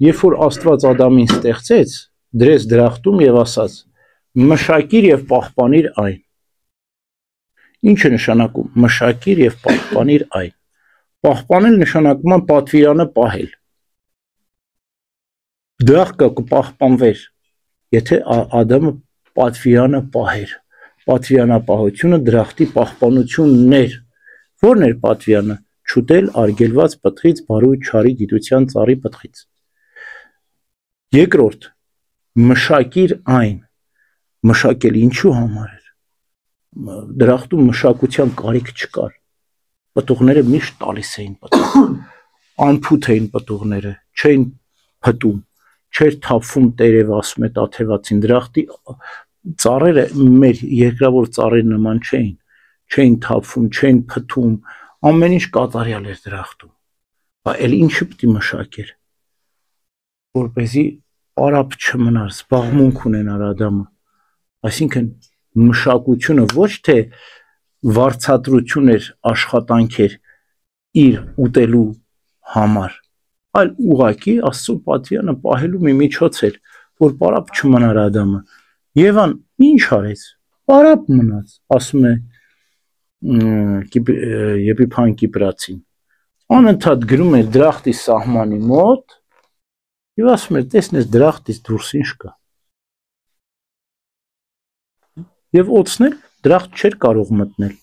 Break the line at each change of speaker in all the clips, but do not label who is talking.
երբ որ Աստված Ադամին ստեղծեց, դրեց դրախտում եւ ասաց. մշակիր եւ պահպանիր այն։ Ինչ է նշանակում մշակիր եւ պահպանիր այն։ Պահպանել նշանակում է պատվիրանը պահել։ Դրախտը կպահպանվեր, եթե Ադամը պատվիրանը պահեր։ Պատվիրանապահությունը դրախտի պահպանությունն էր։ Որն էր պատվիրանը։ Չուտել արգելված պտղից, բարու չարի գիտության ծառի պտղից։ Երկրորդ, մշակիր այն։ Մշակել ինչու համար էր։ Դրախտում մշակության կարիք չկար։ Պտուղները միշտ տալիս էին պտուղ։ Անփութ էին պտուղները, չէին փտում, չէր թափվում տերև ասում է տաթևացին։ Դրախտի ծառերը մեր երկրավոր ծառերի նման չէին թափվում, չէին փթում, ամեն ինչ կատարյալ էր դրախտում։ Այլ ինչը պետք է մշակեր, որպեսզի պարապ չմնար, զբաղմունք ունենար Ադամը։ Այսինքն մշակությունը ոչ թե վարձատրություն էր, աշխատանք էր իր ուտելու համար, այլ ուղղակի Աստծո պատվիրանը պահելու մի միջոց էր, որ պարապ չմնար Ադամը։ Եվան ինչ արեց։ Պարապ մնաց, ասում է Եփիփան Կիպրացին։ Անընդհատ գրում էր դրախտի սահմանի մոտ եւ ասում էր տեսնես դրախտից դուրս ինչ կա։ Եվ օծնել դրախտ չէր կարող մտնել։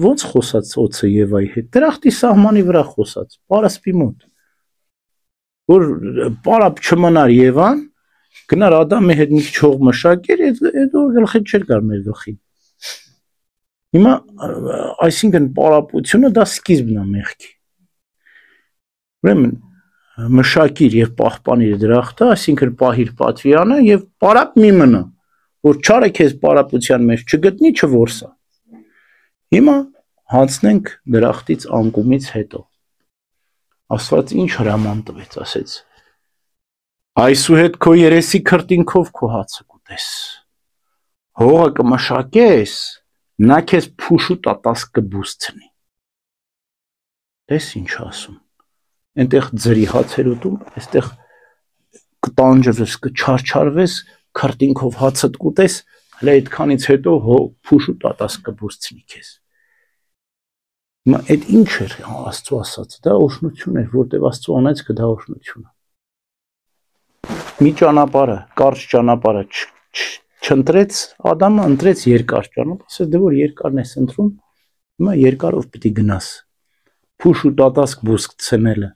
Ոնց խոսած օծը Եվայի հետ։ Դրախտի սահմանի վրա խոսած, պարասպի մոտ։ Որ պարապ չմնար Եվան, գնար Ադամի հետ մի քիչ հող մշակեր, այդ գլխի չէր գար մեր գլխին։ Հիմա այսինքն պարապությունը դա սկիզբն է մեղքի։ Ուրեմն մշակիր եւ պահպանիր դրախտը, այսինքն պահիր պատվիրանը եւ պարապ մի մնա, որ չարը քեզ պարապության մեջ չգտնի, չորսա։ Հիմա հանցնենք դրախտից անկումից հետո։ Աստված ինչ հրաման տվեց, ասեց. Այսուհետ քո երեսի քրտինքով քո հացը կուտես։ Հողը կմշակես, նա քեզ փուշ ու տատաս կբուսցնի։ Տես ինչ ասում։ Այնտեղ ձրի հացեր ուտում, այստեղ կտանջվես, կչարչարվես, քրտինքով հացդ կուտես, հələ այդքանից հետո փուշ ու տատաս կբուսցնի քեզ։ Հիմա այդ ինչ էր Աստծո ասած, դա օրհնություն էր, որտեղ Աստծո անեծքը դա օրհնություն է։ Մի ճանապարհը, կարճ ճանապարհը չընտրեց, Ադամը ընտրեց երկար ճանապարհ, ասեց դե որ երկարն ես ընտրում, հիմա երկարով պիտի գնաս։ Փուշ ու տատասկ բուսցնելը,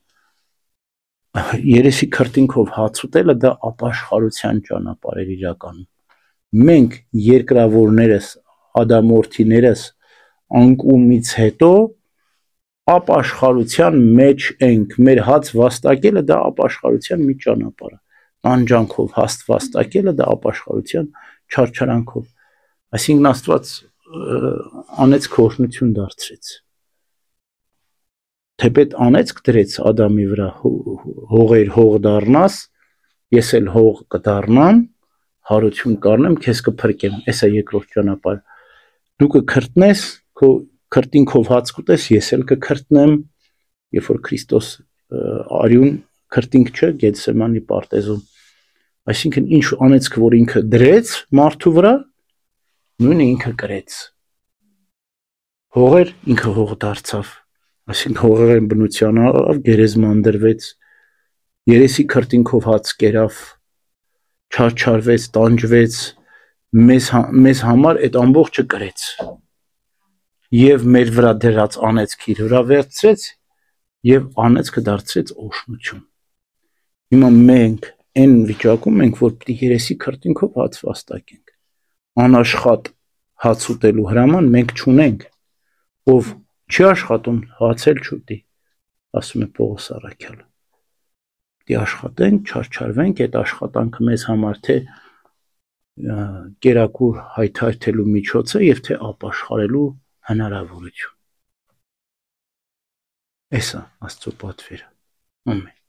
երեսի քրտինքով հաց ուտելը դա ապաշխարության ճանապարհ էր իրականում։ Մենք երկրավորներս, ադամորդիներս անկումից հետո ապաշխարության մեջ ենք, մեր հաց վաստակելը դա ապաշխարության մի ճանապարհ է, տանջանքով հաստ վաստակելը դա ապաշխարության չարչարանքով, այսինքն Աստված անեծք օրհնություն դարձրեց, թեպետ անեծք դրեց Ադամի վրա, հողեր հող դառնաս, ես էլ հող կդառնամ, հարություն կառնեմ, քեզ կփրկեմ, էսա երկրորդ ճանապարհը, դու կքրտնես, քո քրտինքով հաց կուտես, ես էլ կքրտնեմ, երբ որ Քրիստոս արյուն քրտինք չէ Գեթսեմանի պարտեզում, այսինքն ինչ անեծքը, որ ինքը դրեց մարդու վրա, նույնը ինքը կրեց, հողեր ինքը հող դարձավ, այսինքն հողերեն բնության արավ, գերեզման դրվեց, երեսի քրտինքով հաց կերավ, չարչարվեց, տանջվեց, մեզ համար այդ ամբողջը կրեց, և մեր վրա դրած անեծքը իր վրա վերցրեց, և անեծքը դարձրեց օրհնություն։ Հիմա մենք այն վիճակում ենք, որ պիտի երեսի քրտինքով հաց վաստակենք, անաշխատ հաց ուտելու հրաման մենք չունենք, ով չի աշխատում, հաց էլ չուտի, ասում է Պողոս առաքյալը։ Պիտի աշխատենք, չարչարվենք, այդ աշխատանքը մեզ համար թե կերակուր հայթայթելու միջոց է և թե ապաշխարելու հնարավորություն։ Էս է Աստծո պատվերը։ Ամեն։